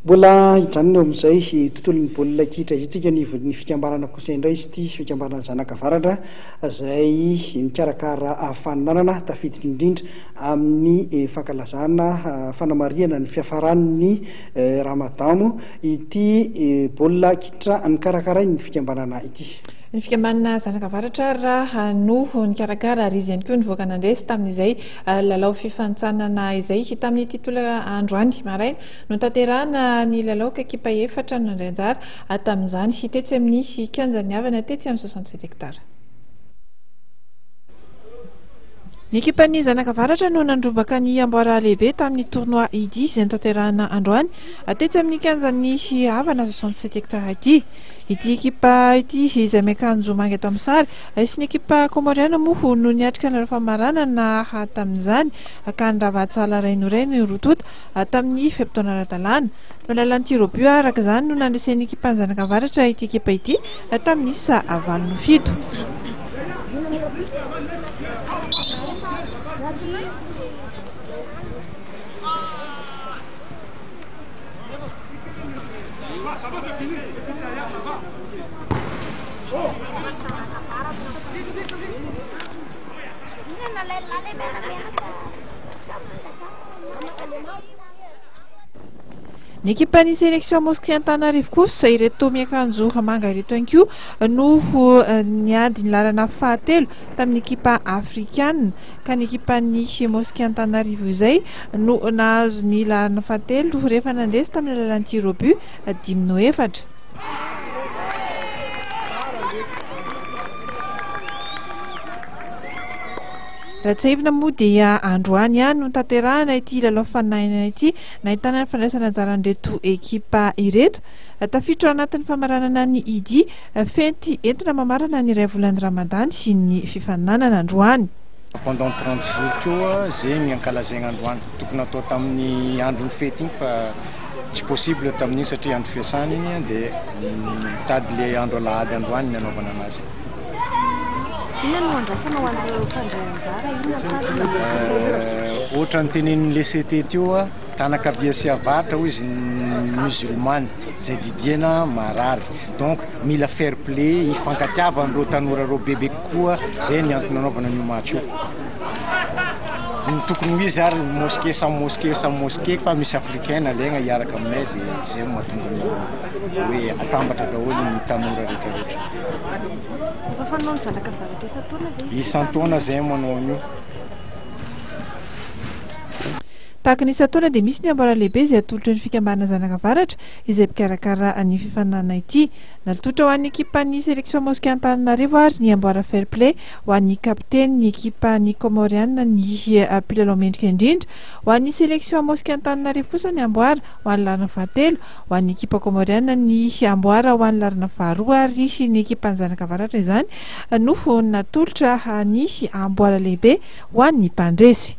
Mbola hijanona amin'izay tontolon'ny baolina kitra itsika ny fikambanana kosa indray izy ity fikambanana Zanakavaratra izay mikarakara faninanana tafiditra indrindra amin'ny fankalazana fanamariana ny fiafaran'ny Ramadamo ity baolina kitra nikarakarainy ny fikambanana ity. Ny fikambanana Zanakavaratra raha no nikarakara ary izy ihany koa nivoaka nandresy tamin'izay lalao fifanitsanana izay tamin'ity tola androany maraina no tanterahana ny lalaoka ekipa efatra no nandray anjara tamin'izany tetsy amin'ny kianjan'ny havana tetsy amin'ny 67 hectara. Ny ekipan'ny Zanakavaratra no nandrobaka ny amboara lehibe tamin'ny tournoi idy izay notanterahana androany tetsy amin'ny kianjan'ny havana 67 hectara ity ekipa ity izay miakanjo manga eto amin'ny sary sy ny ekipa komoriana moa no niatrika ny famaranana tamin'izany ka nirava-tsala rainoraino rotota tamin'ny feptaona ara-dalàna no lalan'ny tirobio araka izany no nandresen'ny ekipan'ny Zanakavaratra ity ekipa ity tamin'ny isa 7-7. Ny ekipan'ny sélection Mosquée Antananarivo kosa ireto miakanjo manga ireto ihany koa no niady ny lalana fahatelo tamin'ny ekipa afrikana ka ny ekipan'ny Mosquée Antananarivo izay no nahazo ny lalana fahatelo rehefa nandresy tamin'ny lalan'ny tir au but 5-7. Raha tsy aivina moa dia androany ihany no tanterahana ity lalao faninana ity nahitana ny fandraisana anjaran'ireto ekipa ireto tafiditra anatin'ny famaranana ny idy fenty entina mamarana ny iray volan'ny Ramadany sy ny fifaninanana androany. Pendant 30 jours koa zay miankalazagna androany tokony atao tamin'ny andron'ny fety igny fa tsy possible tamin'iny satria andro fiasana igny dia mitady le andro alahady androany ny anaovana anazy. Ohatra ny tenenin'le CT teo tanakavia sy avatra hoy izy musulmane zay didiana marary donc mila fair play ifankatiavan'ireo tanora reo bebe koa zay ny antony anaovana an'io match io. Ny tokony ho izy ary mosquée samy mosquée fa misy africaine alaigna hiaraka aminay dia zay mahatonga ny hoe atambatra daholo ny tanora rehetrarehetra. Isan-taona zay manao an'io. Tahaka ny isan-taona dia misy ny amboara lehibe izay atolotra ny fikambanana Zanakavaratra izay mpikarakara ny fifaninana ity. Natotra ho an'ny ekipan'ny sélection Mosquée Antananarivo ary ny amboara fair play ho an'ny kapiteny ny ekipan'ny komoriana ny mpilalao mendrika indrindra. Ho an'ny sélection Mosquée Antananarivo kosa ny amboara ho an'ny larina fahatelo, ho an'ny ekipa komoriana ny amboara ho an'ny larina faharoa ary ny ekipan'ny Zanakavaratra izany no natolotra ny amboara lehibe ho an'ny mpandresy.